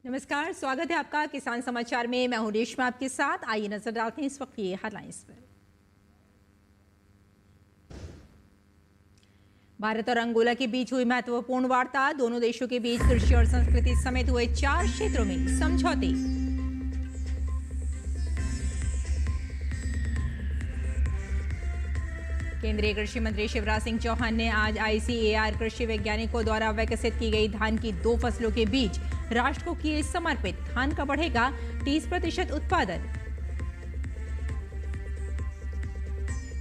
नमस्कार, स्वागत है आपका किसान समाचार में। मैं हूं रेशमा आपके साथ। आइए नजर डालते हैं इस वक्त ये हेडलाइंस पर। भारत और अंगोला के बीच हुई महत्वपूर्ण वार्ता। दोनों देशों के बीच कृषि और संस्कृति समेत हुए 4 क्षेत्रों में समझौते। केंद्रीय कृषि मंत्री शिवराज सिंह चौहान ने आज आईसीएआर कृषि वैज्ञानिकों द्वारा विकसित की गई धान की 2 फसलों के बीज राष्ट्र को किए समर्पित। धान का बढ़ेगा 30% उत्पादन।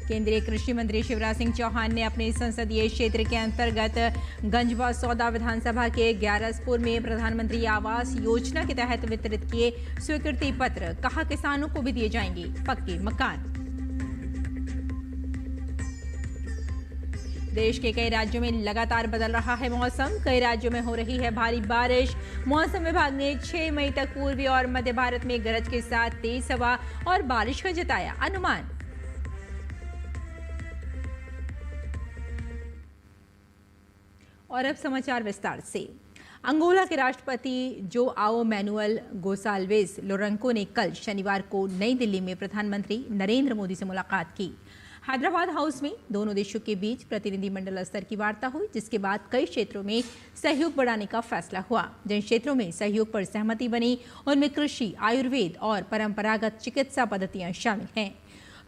केंद्रीय कृषि मंत्री शिवराज सिंह चौहान ने अपने संसदीय क्षेत्र के अंतर्गत गंजवा सौदा विधानसभा के ग्यारसपुर में प्रधानमंत्री आवास योजना के तहत वितरित किए स्वीकृति पत्र। कहा, किसानों को भी दिए जाएंगे पक्के मकान। देश के कई राज्यों में लगातार बदल रहा है मौसम। कई राज्यों में हो रही है भारी बारिश। मौसम विभाग ने 6 मई तक पूर्वी और मध्य भारत में गरज के साथ तेज हवा और बारिश का जताया अनुमान। और अब समाचार विस्तार से। अंगोला के राष्ट्रपति जोआओ मैनुअल गोसाल्वेज लोरेंको ने कल शनिवार को नई दिल्ली में प्रधानमंत्री नरेंद्र मोदी से मुलाकात की। हैदराबाद हाउस में दोनों देशों के बीच प्रतिनिधिमंडल स्तर की वार्ता हुई, जिसके बाद कई क्षेत्रों में सहयोग बढ़ाने का फैसला हुआ। जिन क्षेत्रों में सहयोग पर सहमति बनी उनमें कृषि, आयुर्वेद और परंपरागत चिकित्सा पद्धतियां शामिल हैं।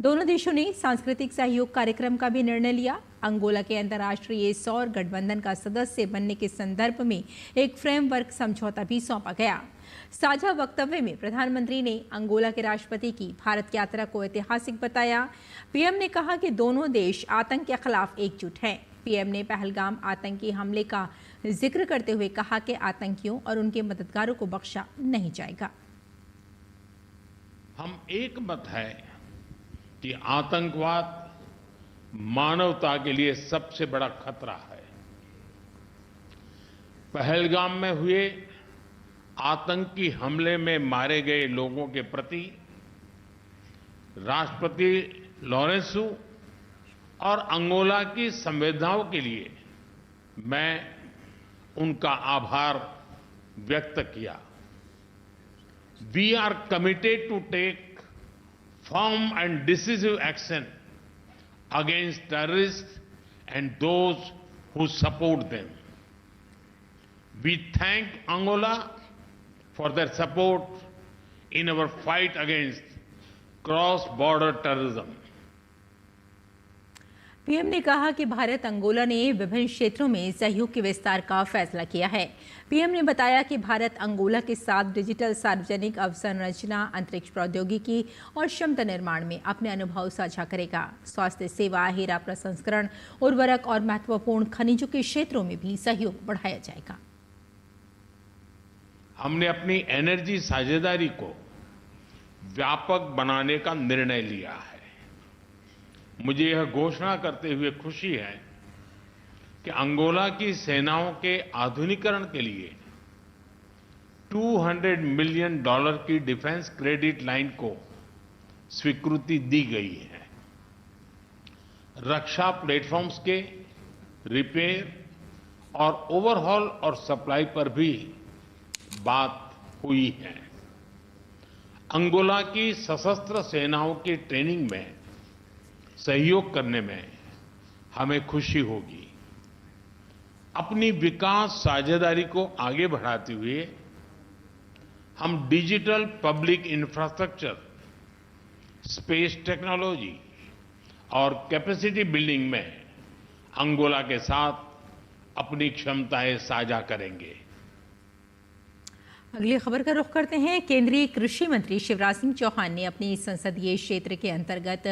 दोनों देशों ने सांस्कृतिक सहयोग कार्यक्रम का भी निर्णय लिया। अंगोला के अंतर्राष्ट्रीय सौर गठबंधन का सदस्य बनने के संदर्भ में एक फ्रेमवर्क समझौता भी सौंपा गया। साझा वक्तव्य में प्रधानमंत्री ने अंगोला के राष्ट्रपति की भारत यात्रा को ऐतिहासिक बताया। पीएम ने कहा कि दोनों देश आतंक के खिलाफ एकजुट हैं। पीएम ने पहलगाम आतंकी हमले का जिक्र करते हुए कहा कि आतंकियों और उनके मददगारों को बख्शा नहीं जाएगा। हम एक मत है कि आतंकवाद मानवता के लिए सबसे बड़ा खतरा है। पहलगाम में हुए आतंकी हमले में मारे गए लोगों के प्रति राष्ट्रपति लोरेंसो और अंगोला की संवेदनाओं के लिए मैं उनका आभार व्यक्त किया। We are committed to take firm and decisive action against terrorists and those who support them. We thank Angola for their support in our fight against cross-border terrorism. PM ने कहा कि भारत अंगोला ने विभिन्न क्षेत्रों में सहयोग के विस्तार का फैसला किया है। पीएम ने बताया कि भारत अंगोला के साथ डिजिटल सार्वजनिक अवसंरचना, अंतरिक्ष प्रौद्योगिकी और क्षमता निर्माण में अपने अनुभव साझा करेगा। स्वास्थ्य सेवा, हीरा प्रसंस्करण, उर्वरक और महत्वपूर्ण खनिजों के क्षेत्रों में भी सहयोग बढ़ाया जाएगा। हमने अपनी एनर्जी साझेदारी को व्यापक बनाने का निर्णय लिया है। मुझे यह घोषणा करते हुए खुशी है कि अंगोला की सेनाओं के आधुनिकीकरण के लिए $200 मिलियन की डिफेंस क्रेडिट लाइन को स्वीकृति दी गई है। रक्षा प्लेटफॉर्म्स के रिपेयर और ओवरहॉल और सप्लाई पर भी बात हुई है। अंगोला की सशस्त्र सेनाओं की ट्रेनिंग में सहयोग करने में हमें खुशी होगी। अपनी विकास साझेदारी को आगे बढ़ाते हुए हम digital public infrastructure, space technology और कैपेसिटी बिल्डिंग में अंगोला के साथ अपनी क्षमताएं साझा करेंगे। अगली खबर का रुख करते हैं। केंद्रीय कृषि मंत्री शिवराज सिंह चौहान ने अपने संसदीय क्षेत्र के अंतर्गत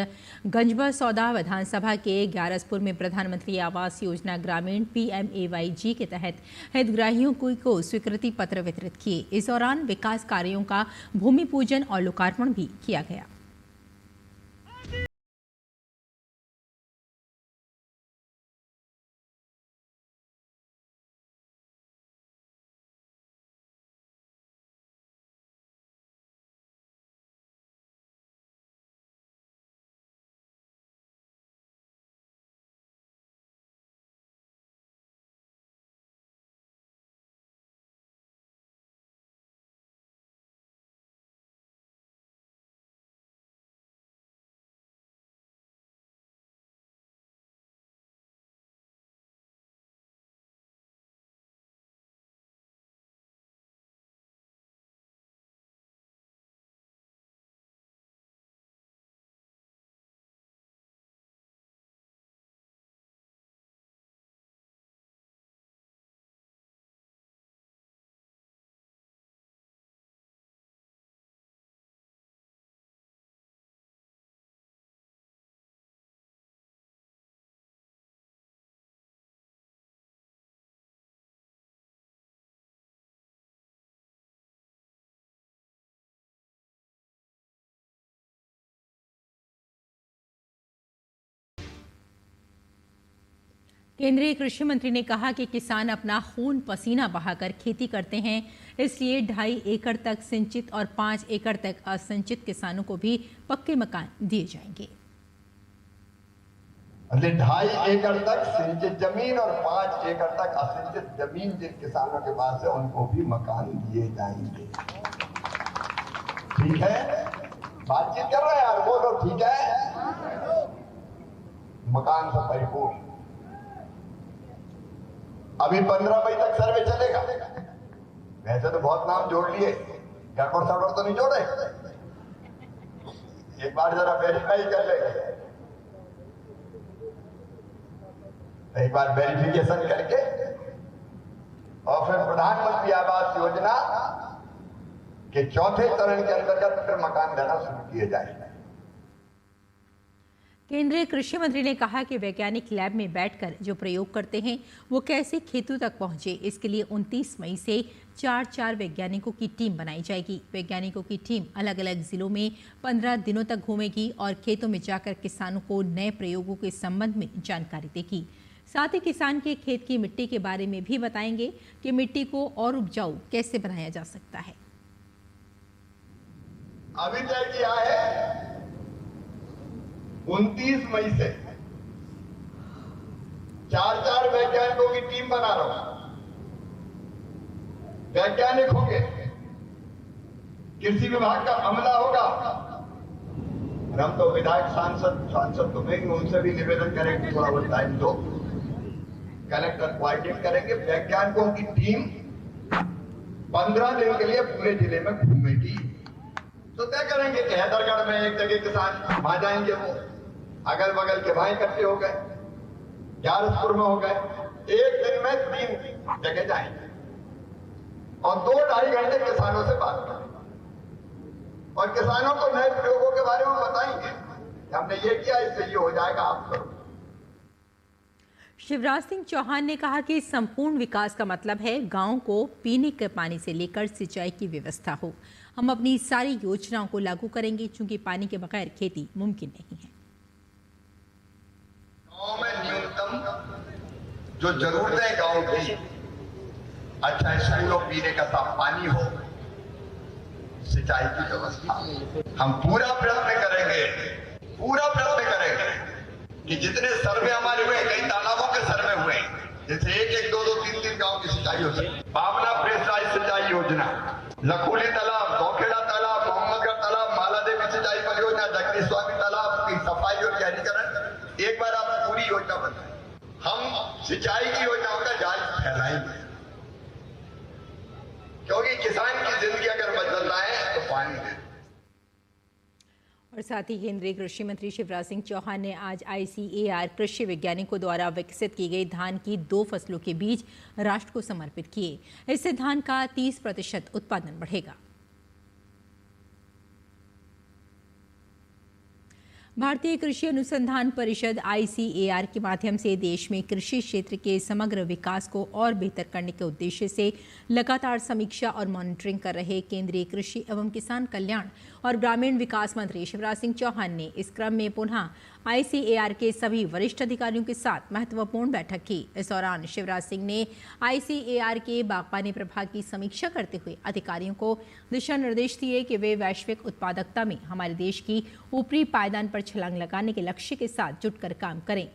गंजवा सौदा विधानसभा के ग्यारसपुर में प्रधानमंत्री आवास योजना ग्रामीण PMAYG के तहत हितग्राहियों को स्वीकृति पत्र वितरित किए। इस दौरान विकास कार्यों का भूमि पूजन और लोकार्पण भी किया गया। केंद्रीय कृषि मंत्री ने कहा कि किसान अपना खून पसीना बहाकर खेती करते हैं, इसलिए 2.5 एकड़ तक सिंचित और 5 एकड़ तक असिंचित किसानों को भी पक्के मकान दिए जाएंगे। 2.5 एकड़ तक सिंचित जमीन और 5 एकड़ तक असिंचित जमीन जिन किसानों के पास है उनको भी मकान दिए जाएंगे। ठीक है, बातचीत कर रहे हैं यार, बोलो ठीक है। मकान से परिपूर्ण। अभी 15 मई तक सर्वे चलेगा। वैसे तो बहुत नाम जोड़ लिए, गड़बड़ सड़बड़ तो नहीं जोड़े। एक बार जरा वेरीफाई कर लेंगे, एक बार वेरिफिकेशन करके और फिर प्रधानमंत्री आवास योजना के चौथे चरण के अंतर्गत फिर मकान देना शुरू किए जाएंगे। केंद्रीय कृषि मंत्री ने कहा कि वैज्ञानिक लैब में बैठकर जो प्रयोग करते हैं वो कैसे खेतों तक पहुंचे, इसके लिए 29 मई से 4 वैज्ञानिकों की टीम बनाई जाएगी। वैज्ञानिकों की टीम अलग अलग जिलों में 15 दिनों तक घूमेगी और खेतों में जाकर किसानों को नए प्रयोगों के संबंध में जानकारी देगी। साथ ही किसान के खेत की मिट्टी के बारे में भी बताएंगे कि मिट्टी को और उपजाऊ कैसे बनाया जा सकता है। अभी तय किया है 29 मई से 4 वैज्ञानिकों की टीम बना रहा हूं। वैज्ञानिक होंगे, कृषि विभाग का अमला होगा। हम तो विधायक सांसद तो नहीं, उनसे भी निवेदन करेंगे थोड़ा बहुत टाइम दो। कलेक्टर कोऑर्डिनेट करेंगे। वैज्ञानिकों की टीम 15 दिन के लिए पूरे जिले में घूमेगी। तो तय करेंगे कि हैदरगढ़ में एक जगह किसान वहां जाएंगे, वो अगल बगल के भाई इकट्ठे हो गए, ग्यारसपुर में हो गए, एक दिन में 3 जगह जाएंगे और 2-2.5 घंटे किसानों से बात करेंगे और किसानों को नए प्रयोगों के बारे में बताएंगे। हमने ये किया, इससे ये हो जाएगा, आप करो। शिवराज सिंह चौहान ने कहा कि संपूर्ण विकास का मतलब है गांव को पीने के पानी से लेकर सिंचाई की व्यवस्था हो। हम अपनी सारी योजनाओं को लागू करेंगे, चूंकि पानी के बगैर खेती मुमकिन नहीं है। गांव में न्यूनतम जो जरूरतें गांव की, अच्छा स्कूल हो, पीने का साफ पानी हो, सिंचाई की व्यवस्था, हम पूरा प्रयत्न करेंगे कि जितने सर्वे हमारे हुए, कई तालाबों के सर्वे हुए, जैसे 1-1, 2-2, 3-3 गांव की सिंचाई हो सके। भावना प्रेसराइज सिंचाई योजना, लखोली तालाब, दौखेड़ा तालाब, मोहम्मदगढ़ तालाब, माला देवी सिंचाई परियोजना, जगदीश स्वामी तालाब की सफाई और गहरीकरण। एक बार आप पूरी योजना बनाएं। हम सिंचाई की योजनाओं का जाल फैलाएंगे, क्योंकि किसान की जिंदगी अगर बदलना है तो पानी दे। और साथ ही केंद्रीय कृषि मंत्री शिवराज सिंह चौहान ने आज ICAR कृषि वैज्ञानिकों द्वारा विकसित की गई धान की 2 फसलों के बीज राष्ट्र को समर्पित किए। इससे धान का 30% उत्पादन बढ़ेगा। भारतीय कृषि अनुसंधान परिषद ICAR के माध्यम से देश में कृषि क्षेत्र के समग्र विकास को और बेहतर करने के उद्देश्य से लगातार समीक्षा और मॉनिटरिंग कर रहे केंद्रीय कृषि एवं किसान कल्याण और ग्रामीण विकास मंत्री शिवराज सिंह चौहान ने इस क्रम में पुनः ICAR के सभी वरिष्ठ अधिकारियों के साथ महत्वपूर्ण बैठक की। इस दौरान शिवराज सिंह ने ICAR के बागबानी प्रभाग की समीक्षा करते हुए अधिकारियों को दिशा निर्देश दिए कि वे वैश्विक उत्पादकता में हमारे देश की ऊपरी पायदान पर छलांग लगाने के लक्ष्य के साथ जुटकर काम करें।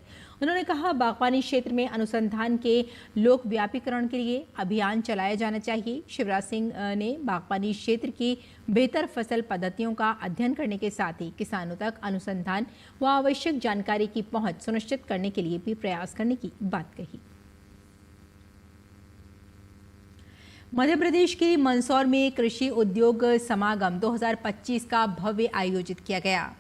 उन्होंने कहा, बागबानी क्षेत्र में अनुसंधान के लोक व्यापीकरण के लिए अभियान चलाया जाना चाहिए। शिवराज सिंह ने बागबानी क्षेत्र की बेहतर फसल पद्धतियों का अध्ययन करने के साथ ही किसानों तक अनुसंधान व आवश्यक जानकारी की पहुंच सुनिश्चित करने के लिए भी प्रयास करने की बात कही। मध्य प्रदेश के मंदसौर में कृषि उद्योग समागम 2025 का भव्य आयोजित किया गया।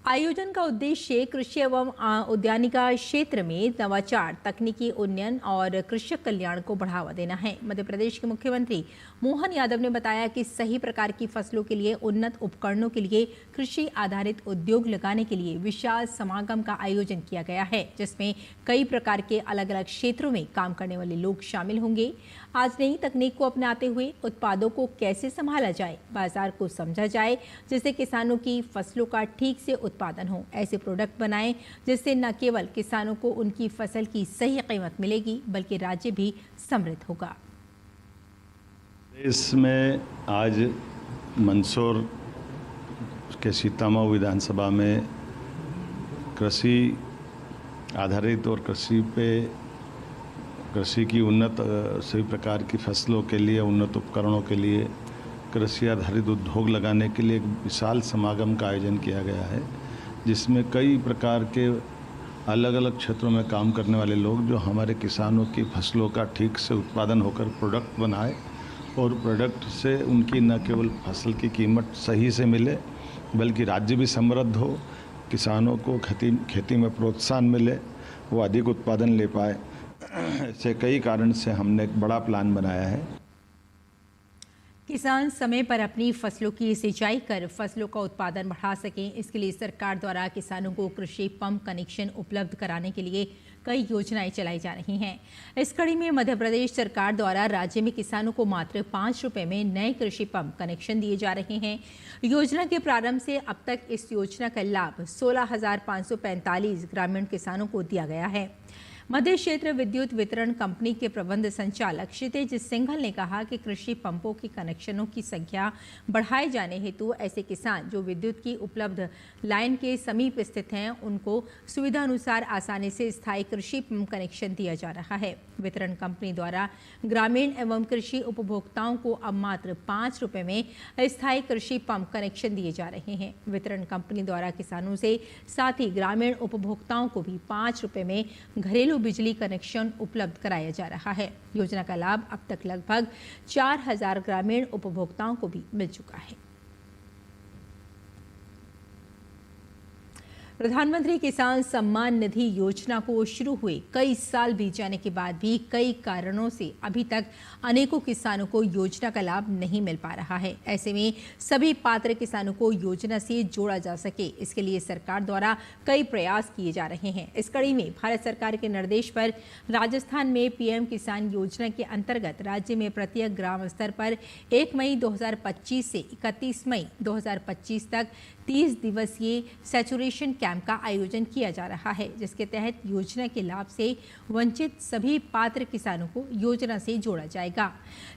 आयोजन का उद्देश्य कृषि एवं उद्यानिका क्षेत्र में नवाचार, तकनीकी उन्नयन और कृषक कल्याण को बढ़ावा देना है। मध्य प्रदेश के मुख्यमंत्री मोहन यादव ने बताया कि सही प्रकार की फसलों के लिए उन्नत उपकरणों के लिए कृषि आधारित उद्योग लगाने के लिए विशाल समागम का आयोजन किया गया है, जिसमें कई प्रकार के अलग अलग क्षेत्रों में काम करने वाले लोग शामिल होंगे। आज नई तकनीक को अपनाते हुए उत्पादों को कैसे संभाला जाए, बाजार को समझा जाए, जिससे किसानों की फसलों का ठीक से उत्पादन हो। ऐसे प्रोडक्ट बनाएं जिससे न केवल किसानों को उनकी फसल की सही कीमत मिलेगी बल्कि राज्य भी समृद्ध होगा। इसमें आज मंदसौर के सीतामऊ विधानसभा में कृषि आधारित और कृषि की उन्नत सभी प्रकार की फसलों के लिए, उन्नत उपकरणों के लिए, कृषि आधारित उद्योग लगाने के लिए एक विशाल समागम का आयोजन किया गया है, जिसमें कई प्रकार के अलग अलग क्षेत्रों में काम करने वाले लोग जो हमारे किसानों की फसलों का ठीक से उत्पादन होकर प्रोडक्ट बनाए और प्रोडक्ट से उनकी न केवल फसल की कीमत सही से मिले बल्कि राज्य भी समृद्ध हो, किसानों को खेती में प्रोत्साहन मिले, वो अधिक उत्पादन ले पाए। ऐसे कई कारण से हमने एक बड़ा प्लान बनाया है। किसान समय पर अपनी फसलों की सिंचाई कर फसलों का उत्पादन बढ़ा सकें, इसके लिए सरकार द्वारा किसानों को कृषि पंप कनेक्शन उपलब्ध कराने के लिए कई योजनाएं चलाई जा रही हैं। इस कड़ी में मध्य प्रदेश सरकार द्वारा राज्य में किसानों को मात्र 5 रुपए में नए कृषि पंप कनेक्शन दिए जा रहे हैं। योजना के प्रारंभ से अब तक इस योजना का लाभ 16,545 ग्रामीण किसानों को दिया गया है। मध्य क्षेत्र विद्युत वितरण कंपनी के प्रबंध संचालक क्षितिज सिंघल ने कहा कि कृषि पंपों के कनेक्शनों की संख्या बढ़ाए जाने हेतु ऐसे किसान जो विद्युत की उपलब्ध लाइन के समीप स्थित हैं, उनको सुविधा अनुसार आसानी से स्थायी कृषि पंप कनेक्शन दिया जा रहा है। वितरण कंपनी द्वारा ग्रामीण एवं कृषि उपभोक्ताओं को अब मात्र 5 रुपए में स्थायी कृषि पंप कनेक्शन दिए जा रहे हैं। वितरण कंपनी द्वारा किसानों से साथ ही ग्रामीण उपभोक्ताओं को भी 5 रुपए में घरेलू बिजली कनेक्शन उपलब्ध कराया जा रहा है। योजना का लाभ अब तक लगभग 4,000 ग्रामीण उपभोक्ताओं को भी मिल चुका है। प्रधानमंत्री किसान सम्मान निधि योजना को शुरू हुए कई साल बीत जाने के बाद भी कई कारणों से अभी तक अनेकों किसानों को योजना का लाभ नहीं मिल पा रहा है। ऐसे में सभी पात्र किसानों को योजना से जोड़ा जा सके, इसके लिए सरकार द्वारा कई प्रयास किए जा रहे हैं। इस कड़ी में भारत सरकार के निर्देश पर राजस्थान में पीएम किसान योजना के अंतर्गत राज्य में प्रत्येक ग्राम स्तर पर 1 मई 2025 से 31 मई 2025 तक 30 दिवसीय सैचुरेशन कैंप का आयोजन किया जा रहा है, जिसके तहत योजना के लाभ से वंचित सभी पात्र किसानों को योजना से जोड़ा जाएगा।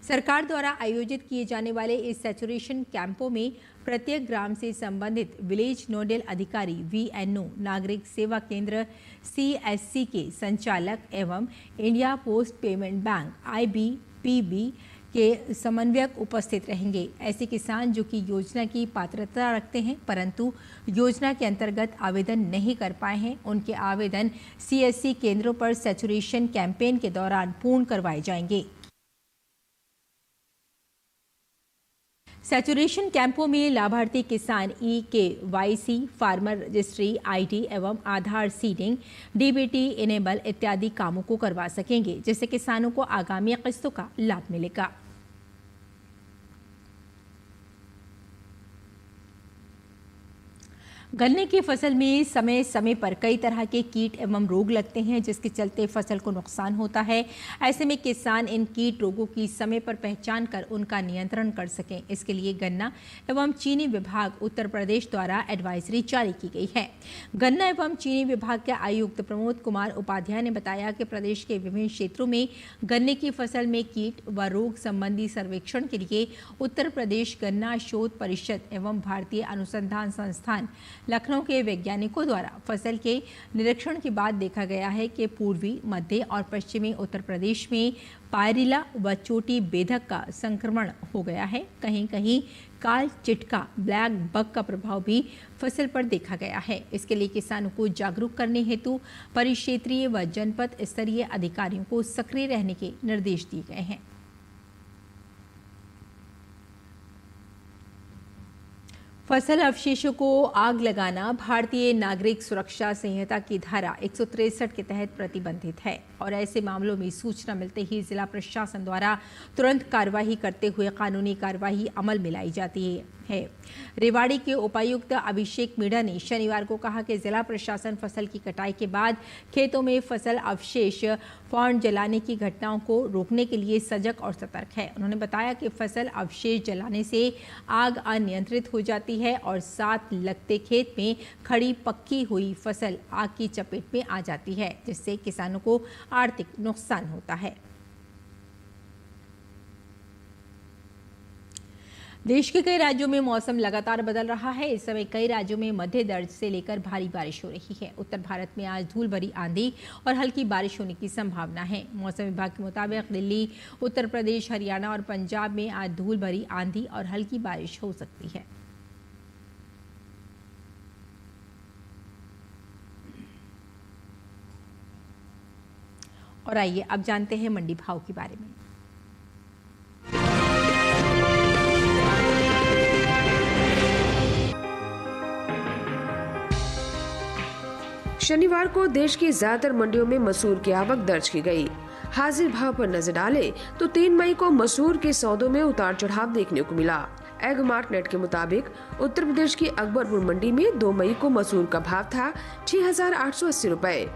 सरकार द्वारा आयोजित किए जाने वाले इस सैचुरेशन कैंपों में प्रत्येक ग्राम से संबंधित विलेज नोडल अधिकारी VNO, नागरिक सेवा केंद्र CSC के संचालक एवं India post payment bank IBPB के समन्वयक उपस्थित रहेंगे। ऐसे किसान जो कि योजना की पात्रता रखते हैं परंतु योजना के अंतर्गत आवेदन नहीं कर पाए हैं, उनके आवेदन CSC केंद्रों पर सैचुरेशन कैंपेन के दौरान पूर्ण करवाए जाएंगे। सैचुरेशन कैंपों में लाभार्थी किसान EKYC, फार्मर रजिस्ट्री ID एवं आधार सीडिंग, DBT इनेबल इत्यादि कामों को करवा सकेंगे, जिससे किसानों को आगामी किस्तों का लाभ मिलेगा। गन्ने की फसल में समय समय पर कई तरह के कीट एवं रोग लगते हैं, जिसके चलते फसल को नुकसान होता है। ऐसे में किसान इन कीट रोगों की समय पर पहचान कर उनका नियंत्रण कर सकें, इसके लिए गन्ना एवं चीनी विभाग उत्तर प्रदेश द्वारा एडवाइजरी जारी की गई है। गन्ना एवं चीनी विभाग के आयुक्त प्रमोद कुमार उपाध्याय ने बताया कि प्रदेश के विभिन्न क्षेत्रों में गन्ने की फसल में कीट व रोग संबंधी सर्वेक्षण के लिए उत्तर प्रदेश गन्ना शोध परिषद एवं भारतीय अनुसंधान संस्थान लखनऊ के वैज्ञानिकों द्वारा फसल के निरीक्षण के बाद देखा गया है कि पूर्वी, मध्य और पश्चिमी उत्तर प्रदेश में पायरिला व चोटी बेधक का संक्रमण हो गया है। कहीं कहीं काल चिटका ब्लैक बग का प्रभाव भी फसल पर देखा गया है। इसके लिए किसानों को जागरूक करने हेतु परिक्षेत्रीय व जनपद स्तरीय अधिकारियों को सक्रिय रहने के निर्देश दिए गए हैं। फसल अवशेषों को आग लगाना भारतीय नागरिक सुरक्षा संहिता की धारा 163 के तहत प्रतिबंधित है और ऐसे मामलों में सूचना मिलते ही जिला प्रशासन द्वारा तुरंत कार्यवाही करते हुए कानूनी कार्यवाही अमल में लाई जाती है। है। रेवाड़ी के उपायुक्त अभिषेक मीणा ने शनिवार को कहा कि जिला प्रशासन फसल की कटाई के बाद खेतों में फसल अवशेष फांड जलाने की घटनाओं को रोकने के लिए सजग और सतर्क है। उन्होंने बताया कि फसल अवशेष जलाने से आग अनियंत्रित हो जाती है और साथ लगते खेत में खड़ी पक्की हुई फसल आग की चपेट में आ जाती है, जिससे किसानों को आर्थिक नुकसान होता है। देश के कई राज्यों में मौसम लगातार बदल रहा है। इस समय कई राज्यों में मध्य दर्ज से लेकर भारी बारिश हो रही है। उत्तर भारत में आज धूल भरी आंधी और हल्की बारिश होने की संभावना है। मौसम विभाग के मुताबिक दिल्ली, उत्तर प्रदेश, हरियाणा और पंजाब में आज धूल भरी आंधी और हल्की बारिश हो सकती है। और आइए अब जानते हैं मंडी भाव के बारे में। शनिवार को देश की ज्यादातर मंडियों में मसूर की आवक दर्ज की गई। हाजिर भाव पर नजर डालें तो 3 मई को मसूर के सौदों में उतार चढ़ाव देखने को मिला। एग मार्केट के मुताबिक उत्तर प्रदेश की अकबरपुर मंडी में 2 मई को मसूर का भाव था 6,880 रुपए।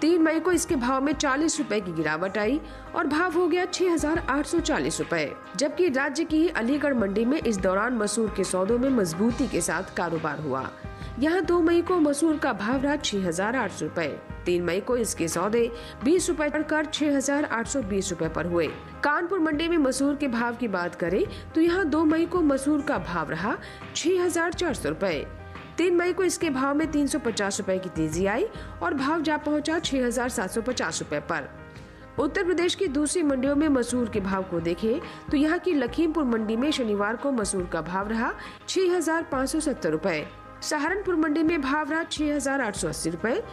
3 मई को इसके भाव में 40 रुपए की गिरावट आई और भाव हो गया 6,840 रुपए। जबकि राज्य की अलीगढ़ मंडी में इस दौरान मसूर के सौदों में मजबूती के साथ कारोबार हुआ। यहाँ 2 मई को मसूर का भाव रहा 6,800 रुपए। 3 मई को इसके सौदे 20 रुपए बढ़कर 6,820 रुपए पर हुए। कानपुर मंडी में मसूर के भाव की बात करें तो यहाँ 2 मई को मसूर का भाव रहा 6,400 रुपए। 3 मई को इसके भाव में 350 रुपए की तेजी आई और भाव जा पहुंचा 6,750 रुपए पर। उत्तर प्रदेश की दूसरी मंडियों में मसूर के भाव को देखें तो यहाँ की लखीमपुर मंडी में शनिवार को मसूर का भाव रहा 6,570 रुपए। सहारनपुर मंडी में भाव रहा 6,880 रुपए,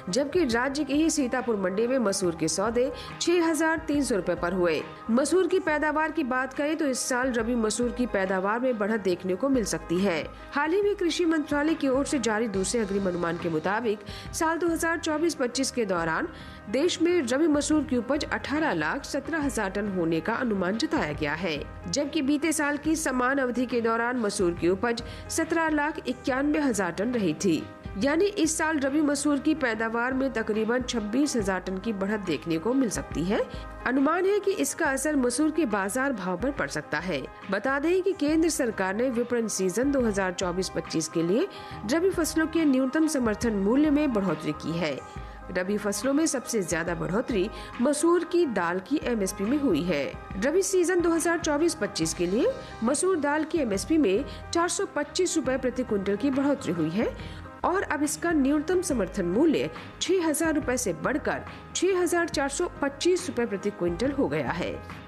जबकि राज्य की ही सीतापुर मंडी में मसूर के सौदे 6,300 रुपए पर हुए। मसूर की पैदावार की बात करें तो इस साल रबी मसूर की पैदावार में बढ़त देखने को मिल सकती है। हाल ही में कृषि मंत्रालय की ओर से जारी दूसरे अग्रिम अनुमान के मुताबिक साल 2024-25 के दौरान देश में रबी मसूर की उपज 18,17,000 टन होने का अनुमान जताया गया है, जबकि बीते साल की समान अवधि के दौरान मसूर की उपज 17,91,000 टन रही थी। यानी इस साल रबी मसूर की पैदावार में तकरीबन 26,000 टन की बढ़त देखने को मिल सकती है। अनुमान है कि इसका असर मसूर के बाजार भाव पर पड़ सकता है। बता दें कि केंद्र सरकार ने विपणन सीजन 2024-25 के लिए रबी फसलों के न्यूनतम समर्थन मूल्य में बढ़ोतरी की है। रबी फसलों में सबसे ज्यादा बढ़ोतरी मसूर की दाल की एमएसपी में हुई है। रबी सीजन 2024-25 के लिए मसूर दाल की एमएसपी में 425 रुपए प्रति क्विंटल की बढ़ोतरी हुई है और अब इसका न्यूनतम समर्थन मूल्य 6,000 रुपए से बढ़कर 6,425 रुपए प्रति क्विंटल हो गया है।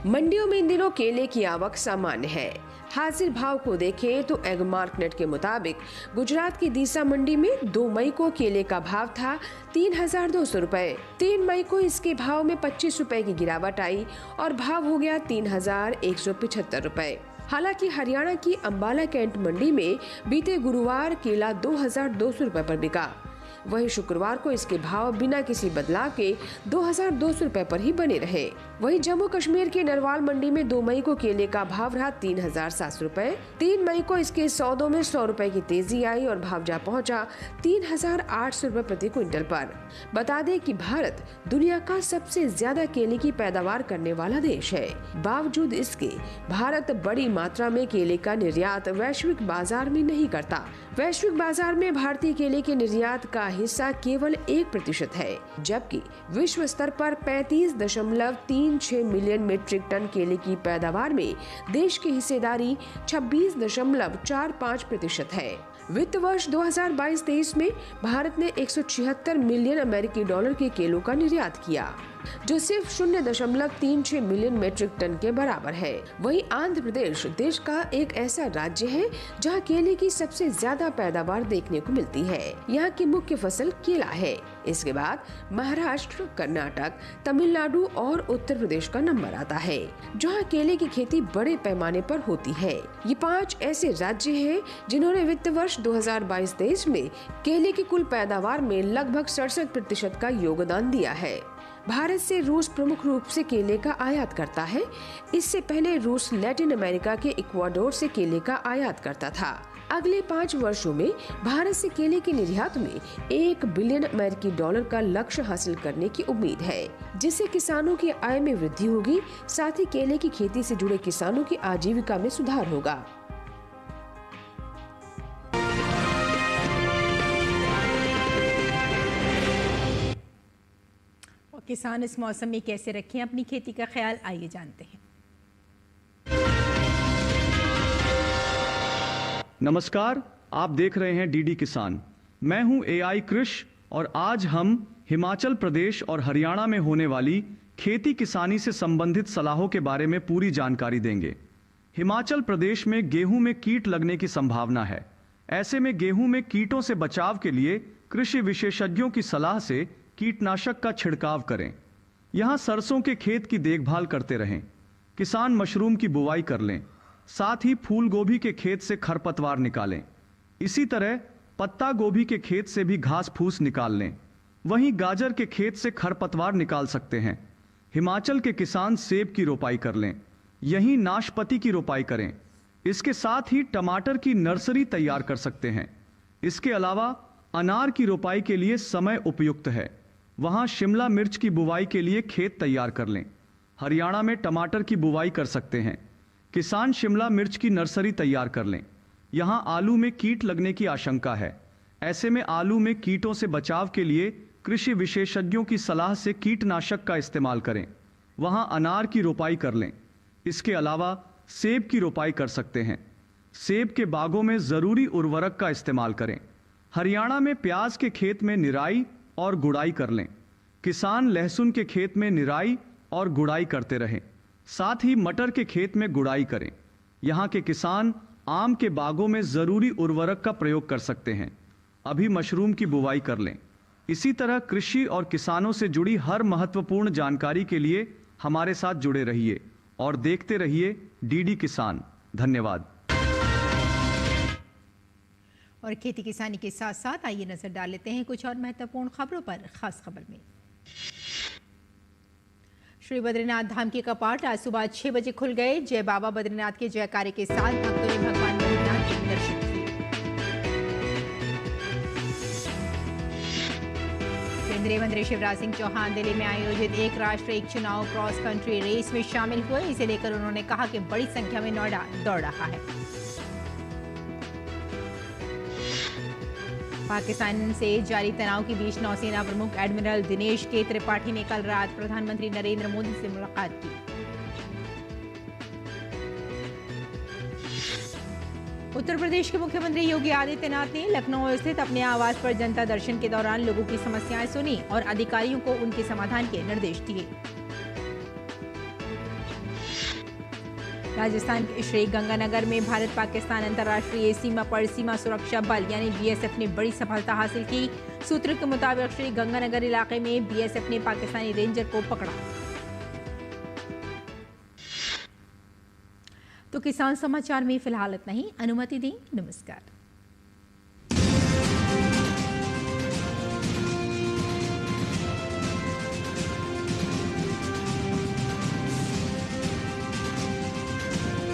मंडियों में इन दिनों केले की आवक सामान्य है। हाजिर भाव को देखें तो एग मार्केट के मुताबिक गुजरात की दीसा मंडी में 2 मई को केले का भाव था 3,200 रुपए। 3 मई को इसके भाव में 25 रुपए की गिरावट आई और भाव हो गया 3,175 रुपए। हालांकि हरियाणा की अंबाला कैंट मंडी में बीते गुरुवार केला 2,200 रुपए पर बिका। वहीं शुक्रवार को इसके भाव बिना किसी बदलाव के 2,200 रुपए पर ही बने रहे। वहीं जम्मू कश्मीर की नरवाल मंडी में 2 मई को केले का भाव रहा 3,700 रुपए। 3 मई को इसके सौदों में 100 रुपए की तेजी आई और भाव जा पहुंचा 3,800 रुपए प्रति क्विंटल पर। बता दें कि भारत दुनिया का सबसे ज्यादा केले की पैदावार करने वाला देश है। बावजूद इसके भारत बड़ी मात्रा में केले का निर्यात वैश्विक बाजार में नहीं करता। वैश्विक बाजार में भारतीय केले के निर्यात का हिस्सा केवल 1% है, जबकि विश्व स्तर पर 35.36 मिलियन मीट्रिक टन केले की पैदावार में देश की हिस्सेदारी 26.45% है। वित्त वर्ष 2022-23 में भारत ने 176 मिलियन अमेरिकी डॉलर के केलों का निर्यात किया। जो सिर्फ 0.36 मिलियन मीट्रिक टन के बराबर है। वहीं आंध्र प्रदेश देश का एक ऐसा राज्य है जहां केले की सबसे ज्यादा पैदावार देखने को मिलती है। यहाँ की मुख्य फसल केला है। इसके बाद महाराष्ट्र, कर्नाटक, तमिलनाडु और उत्तर प्रदेश का नंबर आता है, जहां केले की खेती बड़े पैमाने पर होती है। ये 5 ऐसे राज्य हैं जिन्होंने वित्त वर्ष 2022-23 में केले की कुल पैदावार में लगभग 67% का योगदान दिया है। भारत से रूस प्रमुख रूप से केले का आयात करता है। इससे पहले रूस लैटिन अमेरिका के इक्वाडोर से केले का आयात करता था। अगले 5 वर्षों में भारत से केले के निर्यात में $1 बिलियन अमेरिकी डॉलर का लक्ष्य हासिल करने की उम्मीद है, जिससे किसानों की आय में वृद्धि होगी। साथ ही केले की खेती से जुड़े किसानों की आजीविका में सुधार होगा। और किसान इस मौसम में कैसे रखें अपनी खेती का ख्याल, आइए जानते हैं। नमस्कार, आप देख रहे हैं डीडी किसान। मैं हूं AI कृष और आज हम हिमाचल प्रदेश और हरियाणा में होने वाली खेती किसानी से संबंधित सलाहों के बारे में पूरी जानकारी देंगे। हिमाचल प्रदेश में गेहूं में कीट लगने की संभावना है। ऐसे में गेहूं में कीटों से बचाव के लिए कृषि विशेषज्ञों की सलाह से कीटनाशक का छिड़काव करें। यहां सरसों के खेत की देखभाल करते रहें। किसान मशरूम की बुवाई कर लें। साथ ही फूल गोभी के खेत से खरपतवार निकालें। इसी तरह पत्ता गोभी के खेत से भी घास फूस निकाल लें। वहीं गाजर के खेत से खरपतवार निकाल सकते हैं। हिमाचल के किसान सेब की रोपाई कर लें। यहीं नाशपाती की रोपाई करें। इसके साथ ही टमाटर की नर्सरी तैयार कर सकते हैं। इसके अलावा अनार की रोपाई के लिए समय उपयुक्त है। वहां शिमला मिर्च की बुवाई के लिए खेत तैयार कर लें। हरियाणा में टमाटर की बुवाई कर सकते हैं। किसान शिमला मिर्च की नर्सरी तैयार कर लें। यहाँ आलू में कीट लगने की आशंका है। ऐसे में आलू में कीटों से बचाव के लिए कृषि विशेषज्ञों की सलाह से कीटनाशक का इस्तेमाल करें। वहाँ अनार की रोपाई कर लें। इसके अलावा सेब की रोपाई कर सकते हैं। सेब के बागों में ज़रूरी उर्वरक का इस्तेमाल करें। हरियाणा में प्याज के खेत में निराई और गुड़ाई कर लें। किसान लहसुन के खेत में निराई और गुड़ाई करते रहें। साथ ही मटर के खेत में गुड़ाई करें। यहाँ के किसान आम के बागों में ज़रूरी उर्वरक का प्रयोग कर सकते हैं। अभी मशरूम की बुवाई कर लें। इसी तरह कृषि और किसानों से जुड़ी हर महत्वपूर्ण जानकारी के लिए हमारे साथ जुड़े रहिए और देखते रहिए डीडी किसान। धन्यवाद। और खेती किसानी के साथ साथ आइए नजर डाल लेते हैं कुछ और महत्वपूर्ण खबरों पर। खास खबर में श्री बद्रीनाथ धाम के कपाट आज सुबह 6 बजे खुल गए। जय बाबा बद्रीनाथ के जयकारे के साथ भक्तों ने भगवान बद्रीनाथ के दर्शन किए। केंद्रीय मंत्री शिवराज सिंह चौहान दिल्ली में आयोजित एक राष्ट्र एक चुनाव क्रॉस कंट्री रेस में शामिल हुए। इसे लेकर उन्होंने कहा कि बड़ी संख्या में नोएडा दौड़ रहा है। पाकिस्तान से जारी तनाव के बीच नौसेना प्रमुख एडमिरल दिनेश के त्रिपाठी ने कल रात प्रधानमंत्री नरेंद्र मोदी से मुलाकात की। उत्तर प्रदेश के मुख्यमंत्री योगी आदित्यनाथ ने लखनऊ स्थित अपने आवास पर जनता दर्शन के दौरान लोगों की समस्याएं सुनी और अधिकारियों को उनके समाधान के निर्देश दिए। राजस्थान के श्री गंगानगर में भारत पाकिस्तान अंतर्राष्ट्रीय सीमा पर सीमा सुरक्षा बल यानी BSF ने बड़ी सफलता हासिल की। सूत्रों के मुताबिक श्री गंगानगर इलाके में BSF ने पाकिस्तानी रेंजर को पकड़ा। तो किसान समाचार में फिलहाल इतना ही। अनुमति दी। नमस्कार।